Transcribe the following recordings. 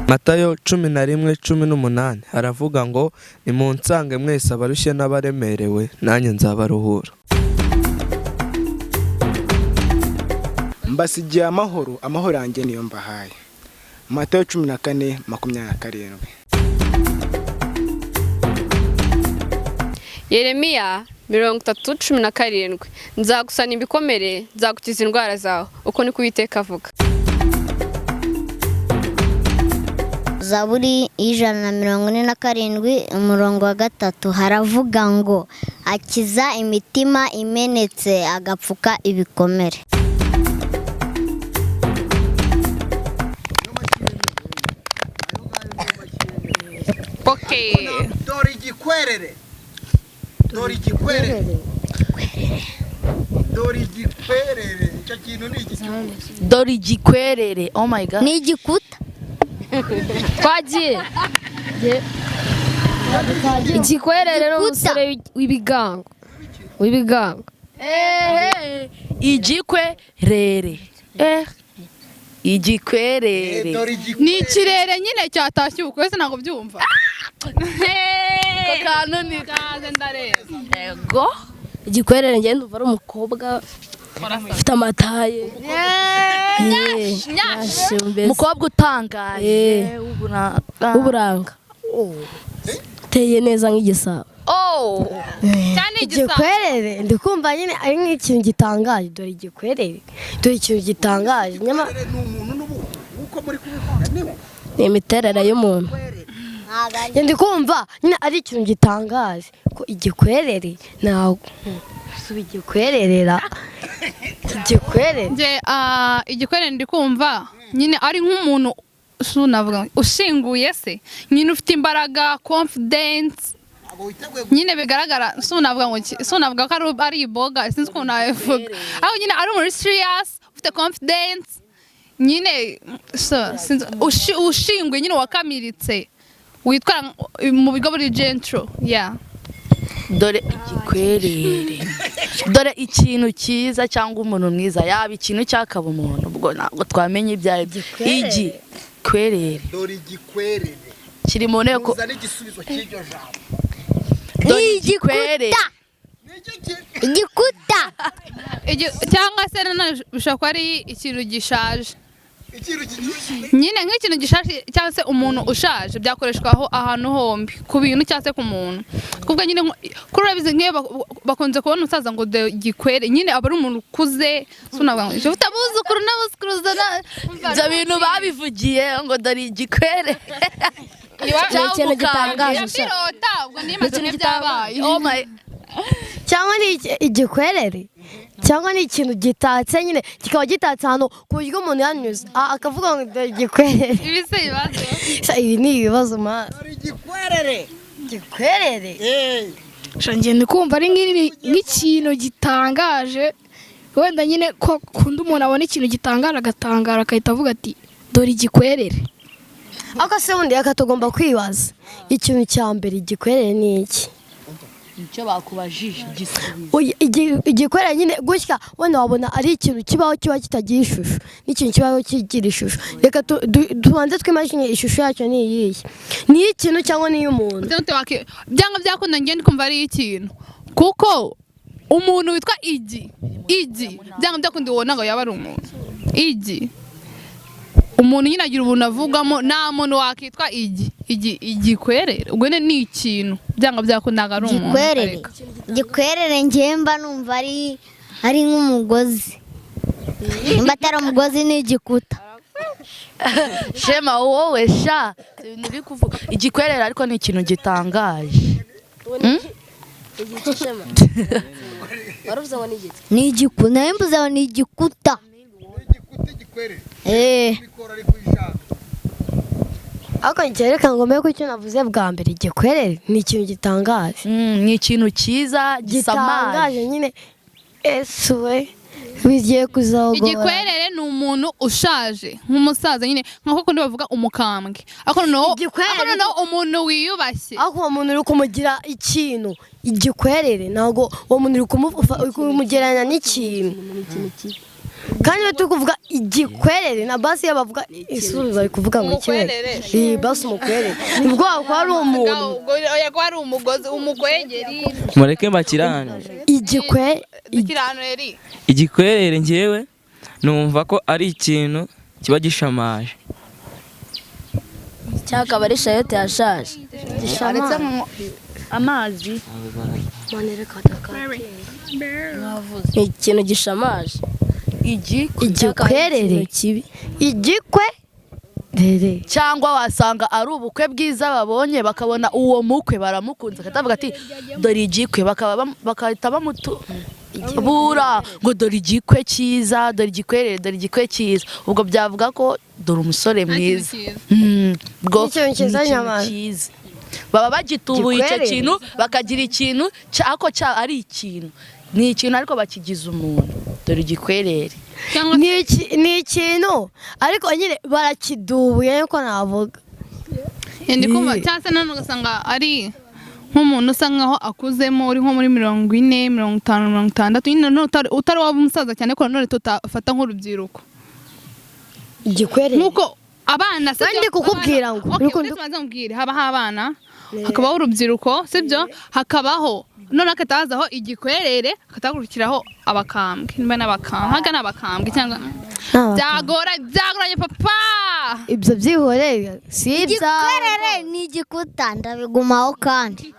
Matayo 11:18 haravuga ngo nimunsange mwese abarushye n'abaremerewe nanjye nzabaruhura. Mbasigiye amahoro yanjye niyo mbahaye. Matayo 14:27. Yeremiya 30:17 nzagusana ibikomere nzagukiza indwara zawe uko niko Uwiteka avuga. Zaburi 147:3 haravuga ngo akiza imitima imenetse agapfuka ibikomere. Okay. Dori gikwerere. Icyo kintu ni iki? Dori gikwerere. Oh my god. Ni igikuta. Twagiye. Igikwerere no musore w'ibigango. Igikwerere. Igikwerere. Ni ikirere nyine cyatashye ukwese ntago byumva. Kakano ni kaze ndareza. Ego. Igikwerere ngende uva ari umukobwa ufite amataye. Mukobwa utangaje uburanga. Teye neza nk'igisabo. Cyane igisabo. Igikwerere ndikumva nyine ari nk'ikintu gitangaje. Dore igikwerere. Dore ikintu gitangaje. Nyama uko muri kubikora niwe. Ni imiterere y'umuntu. Ndikumva nyine ari ikintu gitangaje ko igikwerere nawe igikwererera igikwerere nje igikwerere ndikumva nyine ari nk'umuntu navuga ushinguye se nyine ufite imbaraga confidence nyine bigaragara navuga ko ari iboga sinzi ko navuga aho nyine ari muri serious ufite confidence nyine ushinguye nyine wakamiritse witwara mu bigo buri gentro dore igikwerere dore ikintu cyiza cyangwa umuntu mwiza yaba ikintu cyakaba umuntu ubwo ntabwo twamenye ibyaye igikwerere dore igikwerere kiri mu nteko uzana igisubizo cy'iryo jambo dore igikwerere igikuta cyangwa se bishobora kuba ari ikintu gishaje nyine nk'ikintu gishaje cyangwa se umuntu ushaje byakoreshwa ahantu hombi ku bintu cyangwa se ku muntu kuvuga nyine kuri urabizi nk'iyo bakunze kubona umusaza ngo gikwere nyine aba ari umuntu ukuze ufite abuzukuru n'abuzukuruza ibyo bintu babivugiye ngo dore igikwere ikintu gitangaje cyangwa ni igikwerere cyangwa ni ikintu gitatse nyine kikaba gitatse hano ku buryo umuntu yanyuze akavuga ngo igikwerere ibi ni ibibazo igikwerere ngende kumva ari nk'ikintu gitangaje wenda nyine ko kundi umuntu abona ikintu gitangaje agatangara akahita avuga ati dore igikwerere ariko se wundi akatugomba kwibaza ikintu cya mbere igikwerere ni iki icyo bakubajije igikwerere nyine gutya wenda wabona ari ikintu kibaho kiba kitagira ishusho n'ikintu kibaho kigira ishusho reka tubanze twimagine ishusho yacyo ni iyihe ni ikintu cyangwa ni iy'umuntu byanga byakunda ngende kumva ari ikintu kuko umuntu witwa igi byanga byakunda ubona ngo yaba ari umuntu igi umuntu nyine agira ubuntu avugamo nta muntu wakitwa igikwerere ubwo ni ikintu byanga byakundaga ari umuntu igikwerere ngemba numva ari nk'umugozi nimba atari umugozi ni igikuta shema wowe sha ibintu uri kuvuga igikwerere ariko ni ikintu gitangaje ni igikuta nawe mbuze ngo ni igikuta ariko ngereka ngo mbere ko icyo navuze bwa mbere igikwerere ni ikintu gitangaje ni ikintu cyiza gitangaje nyine esuwe bigiye kuzagora igikwerere ni umuntu ushaje nk'umusaza nyine nk'uko kundi bavuga umukambwe ariko noneho umuntu wiyubashye ariko uwo muntu uri kumugira ikintu igikwerere ntabwo uwo muntu uri kumugereranya n'ikintu kandi iyo turi kuvuga igikwerere na basi iyo bavuga isuri bari kuvuga ngo ikwerere basi umukwerere nibwo ko ari umuntu oya ko ari umugozi umukwegeri mureke mbakirane igikwerere njyewe numva ko ari ikintu kiba gishamaje cyakaba ari shayote yashaje aretse amazi ikintu gishamaje igikwerere kibi igikwerere cyangwa wasanga ari ubukwe bwiza babonye bakabona uwo mukwe baramukunze akatavuga ati dore igikwe bakahita bura ngo dore igikwe cyiza dore igikwerere dore igikwe cyiza ubwo byavuga ko dore umusore mwiza bwo cyiza baba bagitubuye icyo kintu bakagira ikintu cyako ari ikintu ni ikintu ariko bakigize umuntu dore igikwerere ni ikintu ariko nyine barakidubuye nko navuga ndi kumva cyangwa se nanone ugasanga ari nk'umuntu usa nkaho akuzemo uri nko muri 40, 50, 60 nyine utari waba umusaza cyane ko none tutafata nk'urubyiruko igikwerere nkuko abana se kandi kukubwira ngo nuko tumaze mbwire habaho abana hakabaho urubyiruko sibyo hakabaho none akatazaho igikwerere akatagurukiraho abakambwe nimba n'abakambwe haga n'abakambwe cyangwa byagoranye papa ibyo byihoreye si igikwerere ni igikuta ndabigumaho kandi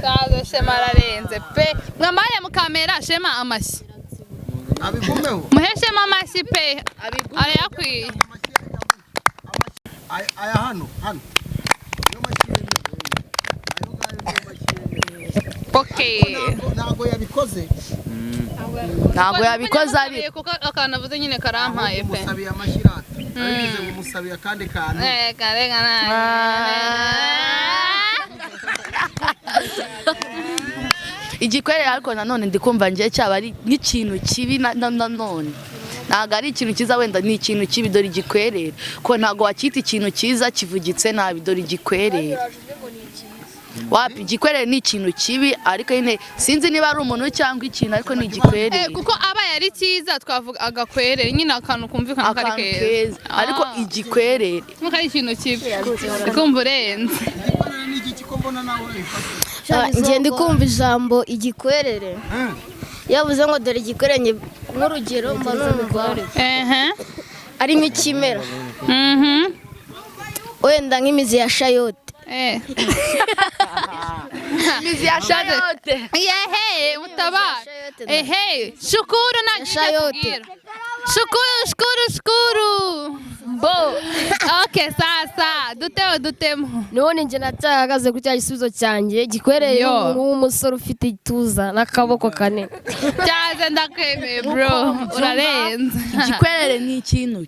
saza shema ararenze pe mwamaye mukamera shema amashyi abigumeho muheshema amashyi pe arayakwiye aya hano okay ntago yabikoze ari kuko akanavuze nyine karampaye pe musabiye amashirata arize ngo musabiye kandi kantu igikwerere ariko nanone ndikumva ngiye cyaba ari nk'ikintu kibi nanone ntago ari ikintu cyiza wenda ni ikintu kibi dore igikwerere ko ntago wakita ikintu cyiza kivugitse nabi dore igikwerere wapi igikwerere ni ikintu kibi ariko nyine sinzi niba ari umuntu cyangwa ikintu ariko ni igikwerere kuko aba yari cyiza twavuga agakwerere nyine akantu kumvikana kari keza ariko igikwerere nkuko ari ikintu kibi ikumva urenze ngende kumva ijambo igikwerere yavuze ngo dore igikwerere nk'urugero mba n'umugore ari nk'ikimera wenda nk'imizi ya shayote imizi ya shayote yehe mutabara shukuru nakikubwira shukuru bo okay sasa dutemo none nje natahagaze ku cya gisubizo cyanjye gikwereye umuntu w'umusore ufite ituza n'akaboko kanene cyaze ndakwemeye bro urarenze igikwerere ni ikintu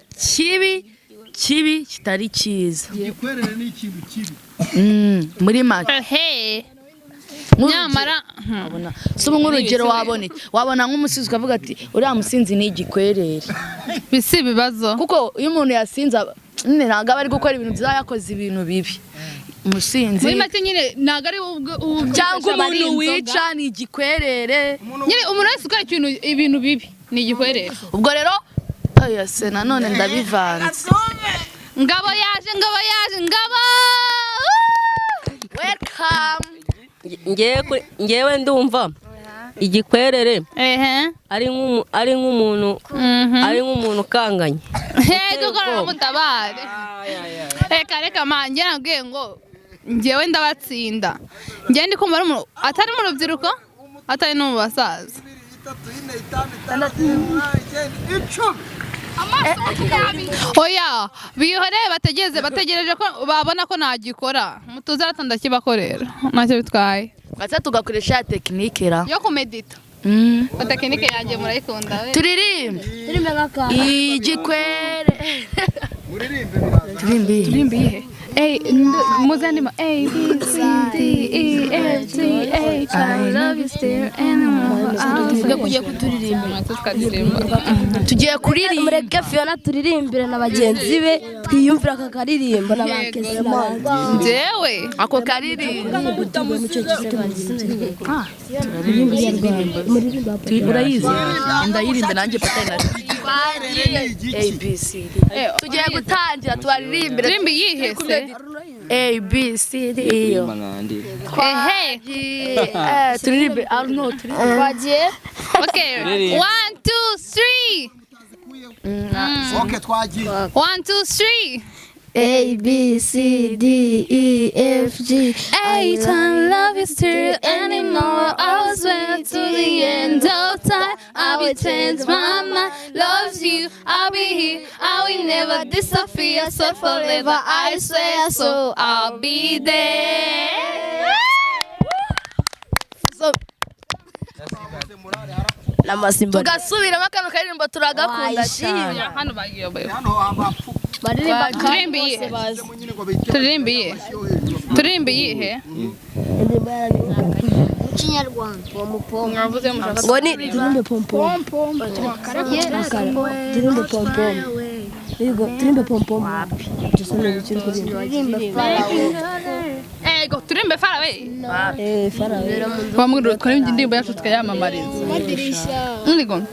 kibi kitari cyiza igikwerere ni ikintu kibi muri make nyamara si nk'urugero wabona nk'umusinzi ukavuga ati uriya musinzi ni igikwerere bisi ibibazo kuko iyo umuntu yasinze ntabwo aba ari gukora ibintu byiza yakoze ibintu bibi umusinzi muri make nyine ntabwo ari cyangwa umuntu wica ni igikwerere nyine umuntu wese ukora ibintu bibi ni igikwerere ubwo rero se nanone ndabivanze ngabo yaje welcome ngewe ndumva igikwerere ari nk'umuntu ukanganye dukora mutabare reka manjye nabwiye ngo ngewe ndabatsinda ngewe ndi kumva ari umuntu atari mu rubyiruko atari no mu basaza oya bihoreye bategereje ko babona ko ntagikora mutuze aratanda kibakorera ntacyo bitwaye basa tugakoresha ya tekinike ra yo kumedita tekinike yanjye murayikunda turirimbe igikwere turirimbe ihe muzandima A B C D E F G H I love you still tugiye kuririmba mureke Fiona turirimbire na bagenzi be twiyumvira aka karirimbo n'abakese njyewe ako karirimba urayizi ndayirimbe nanjye patana ABC tugiye gutangira tubaririmbire turimbi yihe se ABC iyo turirimbe Arno bagiye okay 1 2 3 Okay, twagiye. 1 2 3 A B C D E F G I don't love you still anymore. I swear to the end of time I will change my mind. Loves you, I'll be here. I will never disappear. So forever I swear, so I'll be there. tugasubiramo kano karirimbo turagakunda cyane Hano bagiye turirimbi yihe Kinyarwanda ngo ni turimbe pompom turimbe pompom Yego turimbe pompom tusome bikiri ego turimbe far away far away twamugura kora indirimbo yacu tukayamamariza Unigon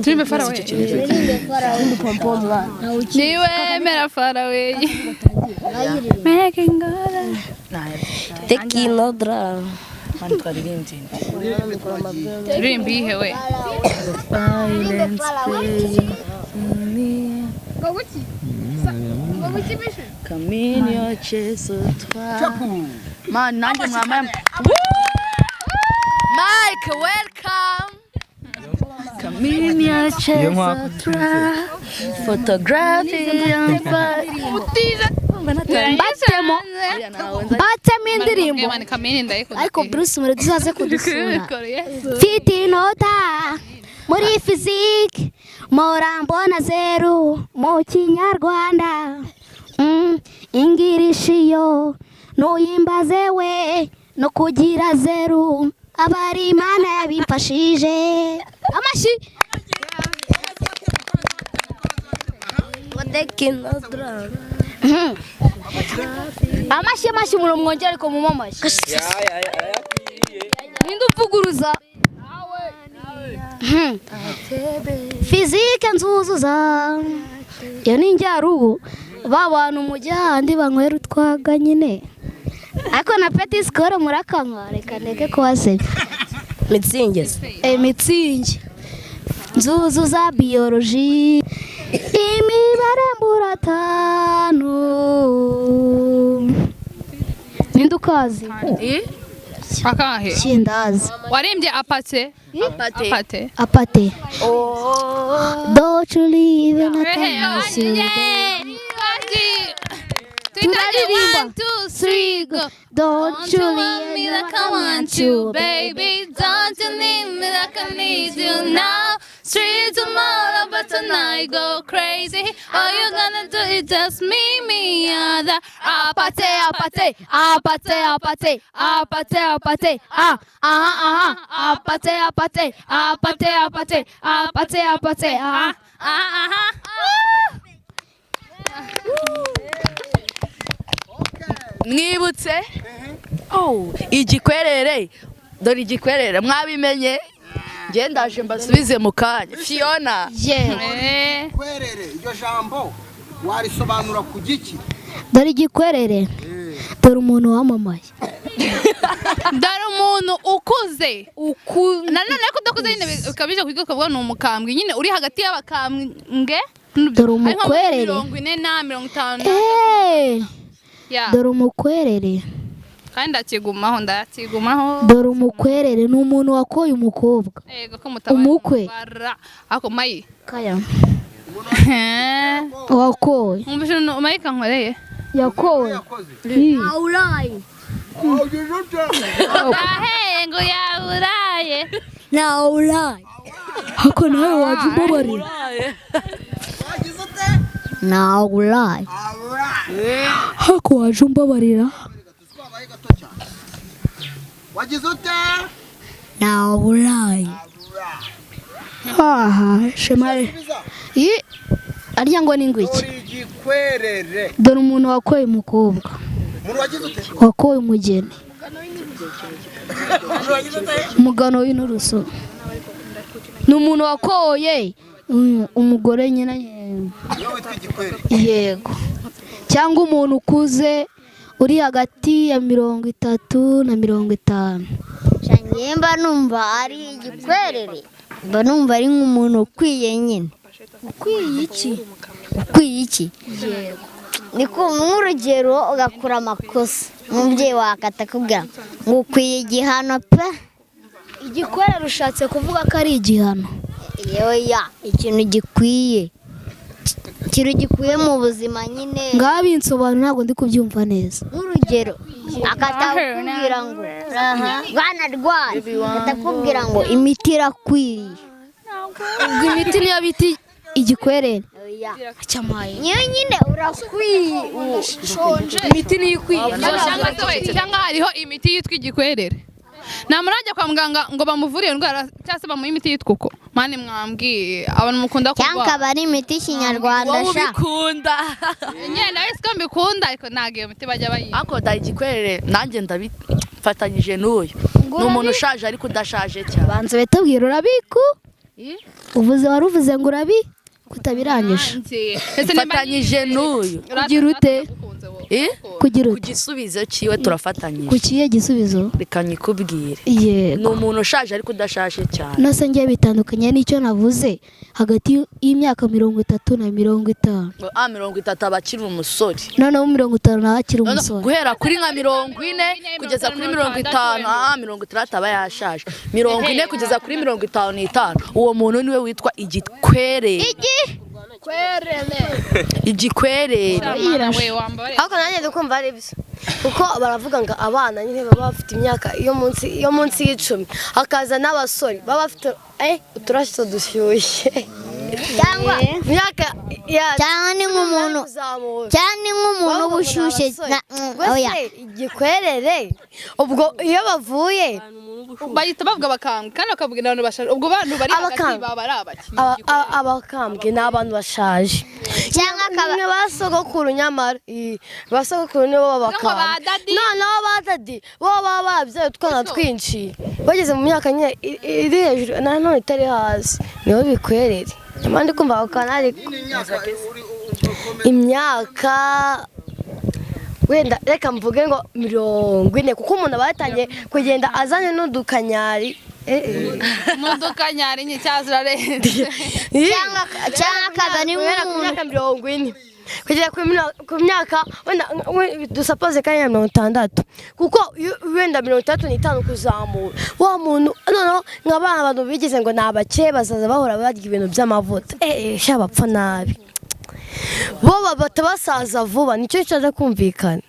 turimbe far away turimbe pompom niwe mera far away making good tekinodra turimbi yihe we Come in your chest, man, nanjye mwambaye Mike, welcome. Come in your chest, photography and batemo indirimbo ariko Bruce muri tuzaze kudusura mfite inota muri physique morambona zeru mu kinyarwanda ingirishiyo nuyimbaze we no kugira zeru abari Imana yabimfashije amashi wadekinodra amashi muri mwongere ariko mu mamashi ninde uvuguruza physique nzuzuza yo ni njyarubu babantu mujyandi bankwera utwaga nyine ariko na petit score murakanywa reka neke kwase mitsinge mitsinge nzuzuza biology imibare mburatanu nindukazi akahe kindazi warimbye apate don't you leave in a One, two, three, go. Don't you want me like I want you, baby? Don't you need me like I need you now? Straight tomorrow, but tonight go crazy. All you gonna do is just me, other. Apate, apate, apate, apate, apate, apate, apate, apate, apate, apate, apate, apate, mwibutse igikwerere dore igikwerere mwabimenye nge ndaje mbasubize mu kanya Fiona Kwerere iryo jambo warisobanura ku giki dore igikwerere dore umuntu wamamaye dore umuntu ukuze nanone ko udakuze nyine bikabije kuko ukavuga ni umukambwe nyine uri hagati y'abakambwe dore umukwerere 40 na 50 dore umukwerere kandi ndakigumaho dore umukwerere ni umuntu wakoye umukobwa umukwe ako mayi kaya wakoye umvise mayi kankoreye yakoye auraye ngo yauraye nauraye hako nawe waje umbabarira ntawe uraye. hako waje umbabarira. wagize ute? ntawe uraye. Shemare. arya ngo ni ngwiki. uri igikwerere. Dore umuntu wakoye umukobwa. umuntu wagize ute? Wakoye umugeni. Umugano w'inturusu. Ni umuntu wakoye umugore nyina. niyo witwa igikwerere. Yego. Cyangwa umuntu ukuze uri hagati ya 30 na 50. mba numva ari igikwerere. mba numva ari nk'umuntu ukwiye nyine. Ukwiye iki? ukwiye iki? Yego. ni nk'urugero ugakora amakosa umubyeyi wakatakubwira ngo ukwiye igihano pe. Igikwerere ushatse kuvuga ko ari igihano. yewe ikintu gikwiye. ikintu gikwiye mu buzima nyine. Ngaho binsobanura ntabwo ndi kubyumva neza. nk'urugero akatakubwira ngo bwana rwari akatakubwira ngo imiti irakwiriye. Ubwo imiti niyo biti igikwerere. niyo nyine urakwiye. Imiti niyo ikwiye. cyangwa hariho imiti yitwa igikwerere. namurajya kwa muganga ngo bamuvure indwara cyangwa se bamuhe imiti yitwa uko. mani mwambwiye abantu mukunda kurwara. cyangwa akaba ari imiti y'ikinyarwanda wowe ubikunda. nyine nawe siko mbikunda ariko ntabwo iyo miti bajya bayiha. ariko da igikwerere nanjye ndabifatanyije n'uyu. ni umuntu ushaje ariko udashaje cyane. banza betubwira urabiku. wari uvuze ngo urabi kutabirangije. Fatanyije n'uyu. Kugira ute? Kugira ute? Ku gisubizo cyiwe turafatanyije. Ku kiye gisubizo? Reka nyikubwire. Yego. Ni umuntu ushaje ariko udashaje cyane. Nose ngiye bitandukanye n'icyo navuze hagati y'imyaka 30 na 50. 30 abakiri umusore. Noneho 50 nawe akiri umusore. Guhera kuri nka 40 kugeza kuri 50. 30 aba yashaje. 40 kugeza kuri 55. Uwo muntu niwe witwa igikwerere. Igikwerere. Ariko nanjye dukumva ari byo. Kuko baravuga ngo abana nyine baba bafite imyaka iyo munsi y'10 hakaza n'abasore baba bafite uturashito dushyushye. cyangwa cyangwa ni nk'umuntu ubushyushye. oya igikwerere ubwo iyo bavuye bahita bavuga abakambwe kandi bakabwira abantu bashaje. ubwo bantu bari hagati baba ari abaki. abakambwe ni abantu bashaje cyangwa bamwe basogokuru nyamara basogokuru nibo babakambwe. noneho badadi bo baba babyaye utwana twinshi bageze mu myaka nyine iri hejuru nanone itari hasi niho bikwerere. Amandi kumva bakanari imyaka wenda reka mvuge ngo 40 kuko umuntu abatangiye kugenda azanye n'udukanyari. n'udukanyari nyicyazira leta. cyangwa akaba ni myaka 40 kugera ku myaka wenda dusapoze kandi 60 kuko wenda 35 kuzamura wa muntu noneho nk'abana abantu bigize ngo nabake bazaza bahora barya ibintu by'amavuta shabapfa nabi bo batabasaza vuba nicyo cyaje kumvikana.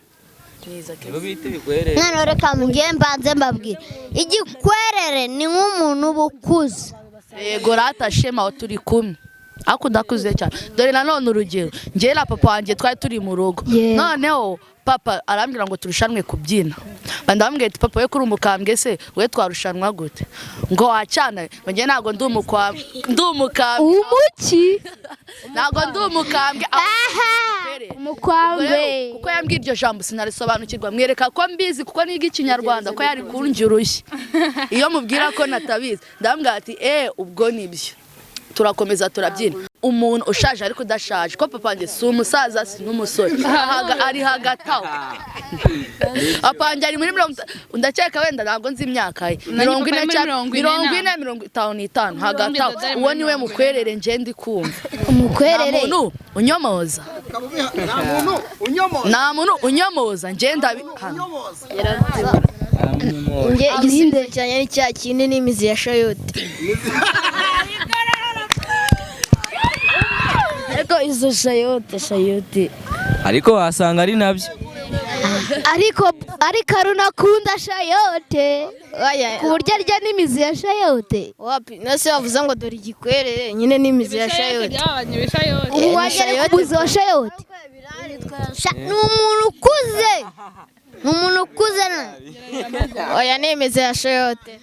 none reka mugende mbanze mbabwire igikwerere ni nk'umuntu ubukuze. Yego rata shema turi kumwe. Ako ndakuze cyane. Dore nanone urugero. Ngiye na papa wanjye twari turi mu rugo. Noneho papa arambwira ngo turushanwe kubyina. Bandambwiye ati papa we kuri umukambwe se we twarushanwa gute? Ngo wacana ngiye nago ndumukambwe. Umuki? Nago ndumukambwe. Umukambwe. Kuko yambwiye iryo jambo sinarisobanukirwa. Mwereka ko mbizi kuko niga ikinyarwanda ko yari kunjya urushyi. Iyo mubwira ko natabizi ndambwira ati ubwo nibyo. Turakomeza turabyina. Umuntu ushaje ariko udashaje ko papa nge si umusaza si n'umusore ari hagati aho. Apanje ari muri 50 ndakeka wenda ntabwo nzi imyaka ye 40 hagati aho. Uwo niwe mukwerere nje ndi kumva. Umukwerere umuntu unyomoza. Nta muntu unyomoza nje ndabi nge igisubizo cyane ari cya kindi n'imizi ya shayote. Eko izo shayote ariko wasanga ari nabyo. ariko ariko runakunda shayote ku buryo arya n'imizi ya shayote wapi nase bavuze ngo dore igikwerere nyine n'imizi ya shayote wagere ku muzi wa shayote ni umuntu ukuze oya n'imizi ya shayote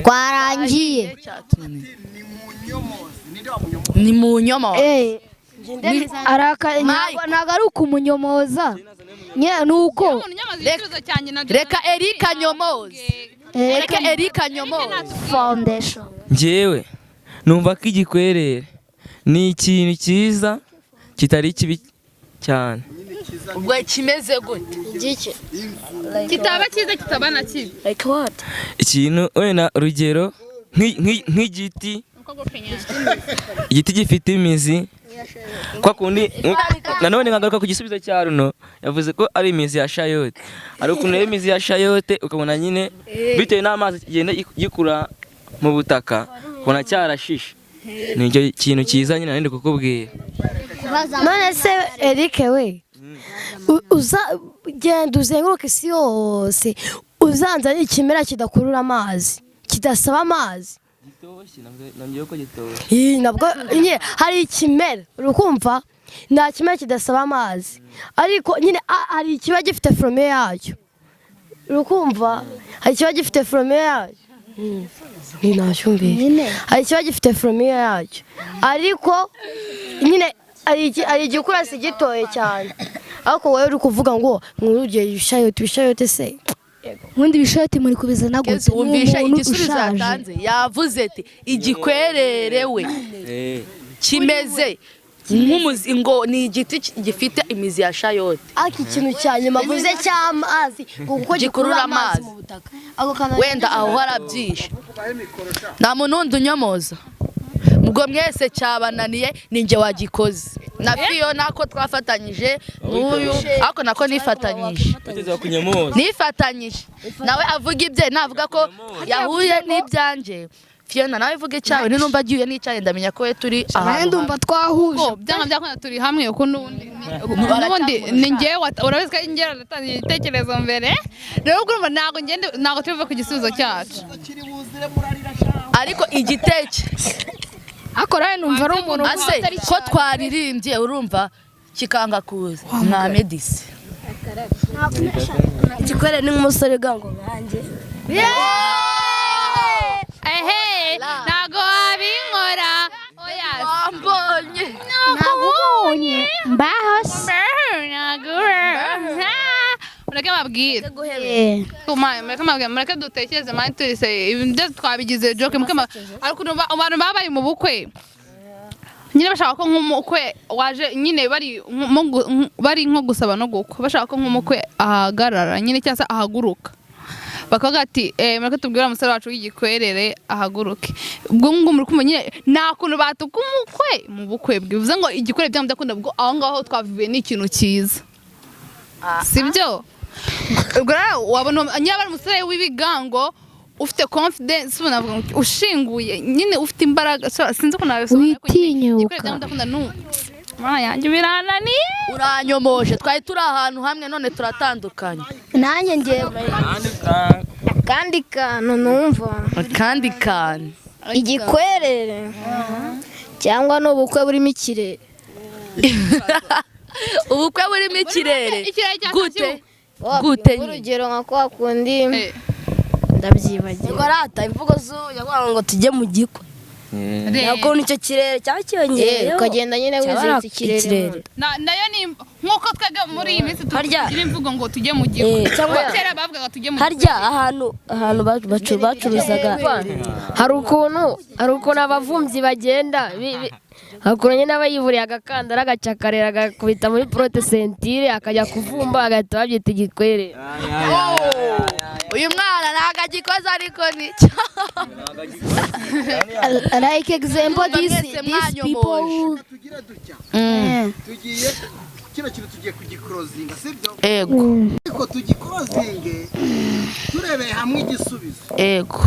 twarangiye ni mu nyomozi ntabwo ari ukumunyomoza nuko reka Erika nyomozi foundation njyewe numva ko igikwerere ni ikintu cyiza kitari kibi cyane. ubwo kimeze gute igiki kitaba cyiza kitaba na kibi like what ikintu wenda urugero nk'igiti gifite imizi kwa kundi nanone nkagaruka ku gisubizo cya Runo yavuze ko ari imizi ya shayote, ari ukuntu rero imizi ya shayote ukabona nyine bitewe n'amazi kigenda gikura mu butaka ubona cyarashishe. Ni icyo kintu cyiza nyine nandi kukubwira. none se Eric we genda uzenguruke isi yose uzanzana ikimera kidakurura amazi kidasaba amazi nabwo nyine hari ikimera urukumva nta kimera kidasaba amazi ariko nyine hari ikiba gifite forome yacyo urukumva hari ikiba gifite forome yacyo hari ikiba gifite forome yacyo ariko nyine hari igikura si gitoye cyane ariko wowe uri kuvuga ngo nk'urugero ibishayote se ubundi ibishayote muri kubizana gute wumvisha igisubizo yatanze yavuze ati igikwerere we kimeze nk'umuzi ngo ni igiti gifite imizi ya shayote ariko ikintu cya nyuma avuze cy'amazi kuko gikurura amazi mu butaka wenda aho harabyishe nta muntu wundi unyomoza ubwo mwese cyabananiye ninjye wagikoze na Fiyo nako twafatanyije n'uyu ariko nako nifatanyije nawe avuga ibye navuga ko yahuye n'ibyanjye Fiona nawe ivuge cyawe ninumva agiye n'icyaye ndamenya ko we turi aha ndumva twahuje byanga byakona turi hamwe uko nubundi ni ngewe urabizi ko ingera natangiye igitekerezo mbere rero urumva ntago tuve ku gisubizo cyacu ariko igitekerezo akora numva ari umuntu ko twaririmbye urumva kikanga kuza nka Medisi igikwere ni nk'umusore gango banjye ntago wabinkora oya wambonye nagubonye mbahose mureke mabwire mureke dutekereze mani turise ibyo twabigize joke ariko abantu baba bari mu bukwe nyine bashaka ko nk'umukwe waje nyine bari nko gusaba no gukwa bashaka ko nk'umukwe ahagarara nyine cyangwa se ahaguruka bakavuga ati mureke tubwire umusore wacu w'igikwerere ahaguruke ubwo ngo muri kumva nyine nta kuntu batuka umukwe mu bukwe bivuze ngo igikwerere byaba byakunda ubwo aho ngaho twaviviye ni ikintu cyiza sibyo ubwo rero wabona nyaba ari umusore w'ibigango ufite confidence ushinguye nyine ufite imbaraga sinzi ko nabisobanura witinyuka yanjye birananiye uranyomoje twari turi ahantu hamwe none turatandukanye nanjye ngewe kandi kantu numva kandi kantu igikwerere cyangwa n'ubukwe burimo ikirere ubukwe burimo ikirere gute urugero nka kwa kundi ndabyibagiwe rata imvugo ngo tujye mu gikwe nako nicyo kirere cyakiyongera ukagenda nyine wiziritse ikirere nayo ni nkuko twebwe muri iyi minsi tugira imvugo ngo tujye mu gikwe cyangwa kera bavugaga tujye mu gikwe harya ahantu bacuruzaga hari ukuntu abavumvyi bagenda hakuranye n'abayiburiye agakandara agacakarera agakubita muri prote sentire akajya kuvumba agahita babyita igikwerere uyu mwana ntago agikoze ariko ni like example these people tugiye kino kintu tugiye kugikrozinga sibyo ego ariko tugikrozinge turebeye hamwe igisubizo ego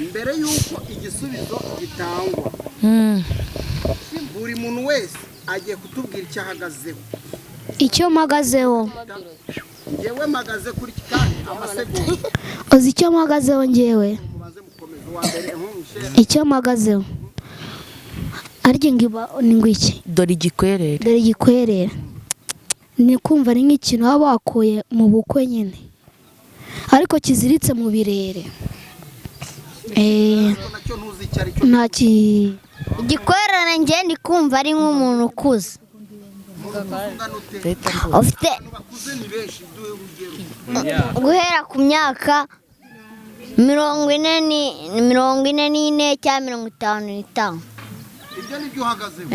mbere yuko igisubizo gitangwa buri muntu wese agiye kutubwira icyo ahagazeho icyo mpagazeho Ngewe mpagaze kuri kandi amasegonda. uzi icyo mpagazeho ngewe Mubaze mukomeza wa mbere nkungishe. icyo mpagazeho arya ngiba ni ngwiki dore igikwerere dore igikwerera ni kumva ari nk'ikintu baba bakuye mu bukwe nyine ariko kiziritse mu birere Nacyo ntuzi icyo ari cyo. ntaki igikwerere njye ndi kumva ari nk'umuntu ukuze ufite Bakuze ni benshi duhe urugero. guhera ku myaka 44 cyangwa 55. Ibyo nibyo uhagazeho.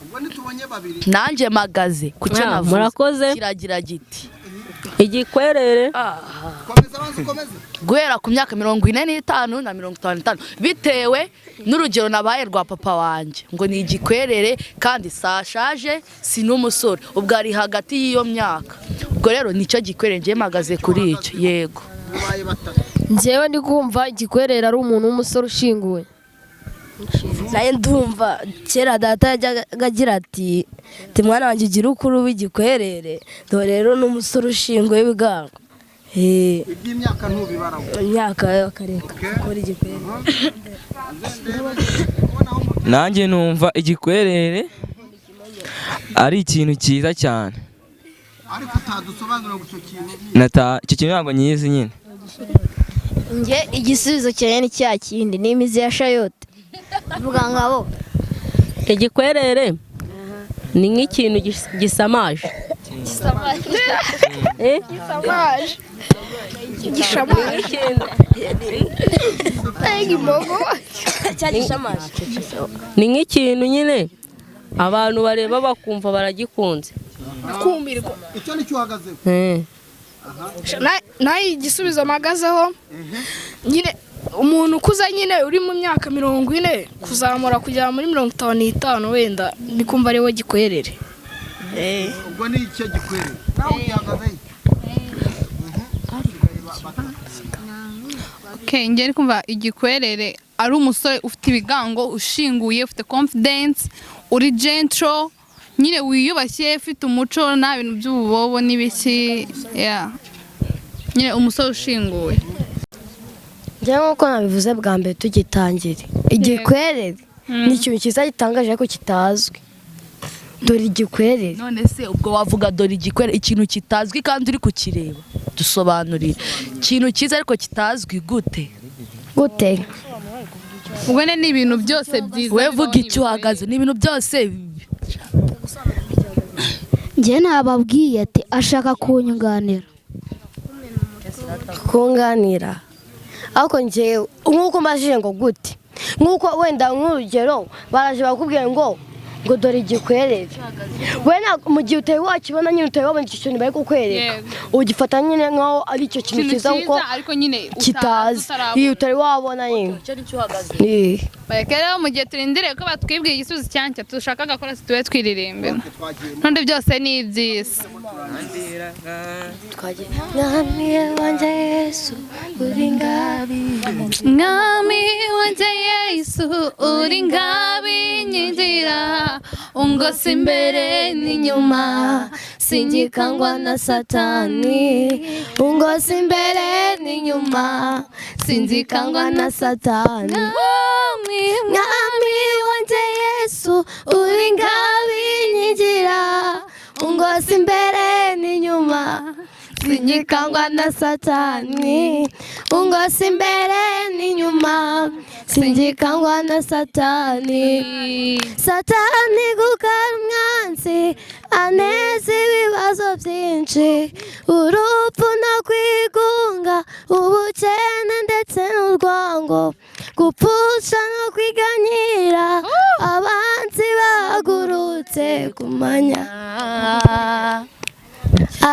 Ubwo nitubonye babiri. nanjye magaze ku cyo navuze murakoze. kiragira giti igikwerere Komeza banze ukomeze. guhera ku myaka 45 na 55 bitewe n'urugero nabaye rwa papa wanjye ngo ni igikwerere kandi sashaje si n'umusore ubwo ari hagati y'iyo myaka ubwo rero nicyo gikwerere ngiye magaze kuri icyo yego Mubaye batatu. njyewe ndi kumva igikwerera ari umuntu w'umusore ushinguwe naye ndumva kera data yajyaga agira ati mwana wanjye ugira ukuru w'igikwerere dore rero n'umusore ushinguwe w'ibigango Iby'imyaka ntubibara. imyaka y'akareka gukora igikwerere nanjye numva igikwerere ari ikintu cyiza cyane Ariko utadusobanurira icyo kintu. icyo kintu ntabwo nyizi nyine Njye igisubizo cyawe ni cya kindi ni imizi ya shayote. Vuga ngabo. igikwerere ni nk'ikintu gisamaje ni nk'ikintu nyine abantu bareba bakumva baragikunze kumirwa Icyo nicyo uhagazeho. nayo igisubizo mpagazeho nyine umuntu ukuze nyine uri mu myaka 40 kuzamura kugera muri 55 wenda ndi kumva ariwe gikwerere Ubwo ni icyo gikwerere. Nawe uhagazeho. Okay, njye kumva igikwerere ari umusore ufite ibigango ushinguye ufite confidence uri gentle nyine wiyubashye ufite umuco nta bintu by'ububobo n'ibiki nyine umusore ushinguye njyewe nk'uko nabivuze bwa mbere tugitangira igikwerere ni ikintu cyiza gitangaje ariko kitazwi dore igikwerere none se ubwo wavuga dore igikwerere ikintu kitazwi kandi uri kukireba dusobanurire ikintu cyiza ariko kitazwi gute ubwo ni ibintu byose byiza we vuga icyo uhagaze ni ibintu byose njye nababwiye ati ashaka kunganira ariko njyewe nk'uko mbajije ngo gute nk'uko wenda nk'urugero baraje bakubwiye ngo dore igikwerere wenda mu gihe utari wakibona nyine utari wabona icyo kintu bari kukwereka ugifata nyine nk'aho ari icyo kintu cyiza kuko kitazi iyo utari wabona nyine rero mu gihe turindiriye ko batwibwiye igisubizo cyanjye dushaka gakora tube twiririmbira none byose ni iby'isi mwami wanjye yesu uri ngabi mwami wanjye yesu uri ngabi nyigira ungose imbere n'inyuma singikangwa na satani ungose imbere n'inyuma singikangwa na satani mwami wanjye yesu uri ngabi nyigira ungose imbere n'inyuma singikangwa na satani ungose imbere n'inyuma singikangwa na satani gukara umwanzi aneza ibibazo byinshi urupfu no kwigunga ubukene ndetse n'urwango gupfusha no kwiganyira abanzi bahagurutse ku manya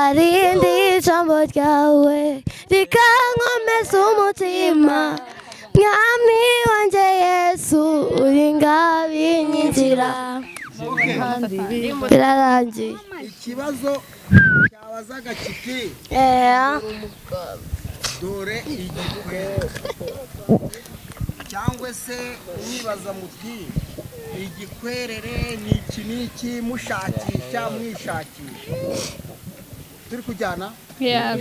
arindi ijambo ryawe rikankomeza umutima mwami wanjye yesu uri ngabi nyigira birarangiye Ikibazo cyabazaga kiti dore igikwerere cyangwa se mwibaza muti igikwerere ni iki n'iki mushakisha mwishakisha turi kujyana yego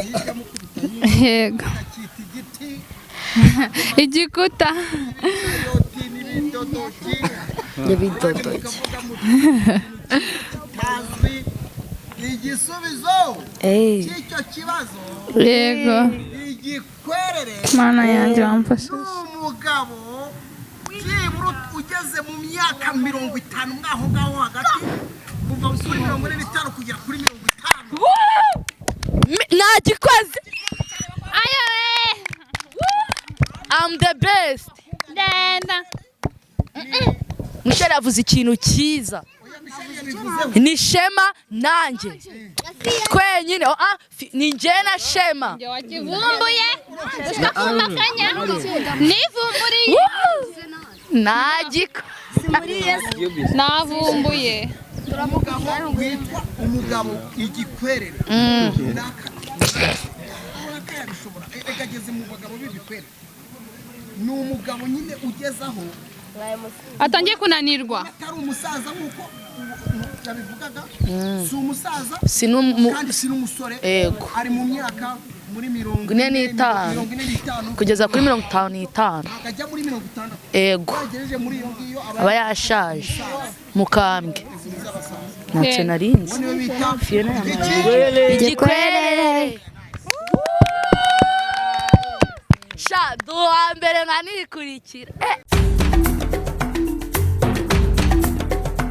hirya mukubita hirya yego akita igiti igikuta ibidoti n'ibidodoki n'ibidodoki mukavuga muti tazwi igisubizo cy'icyo kibazo yego igikwerere mana yanjye wamfashe n'umugabo byibura ugeze mu myaka 50 mwaho ngaho hagati kuva kuri 45 kugera kuri 50 nagikoze ayo I'm the best ndenda Michelle yavuze ikintu cyiza ni Shema nanjye twenyine ni njye na Shema wakivumbuye ukakumakanya nivumburiye nagiko navumbuye witwa umugabo igikwerere yabishobora ageze mu bagabo b'ibikwerere ni umugabo nyine ugezaho atangiye kunanirwa atari umusaza nk'uko yabivugaga si umusaza kandi si n'umusore ari mu myaka muri 45 kugeza kuri 55 akajya muri 60 yego agejeje muri iyo ngiyo aba yashaje mukambwe ntacyo narinzi niyo bita igikwerere sha duhambere nkanikurikira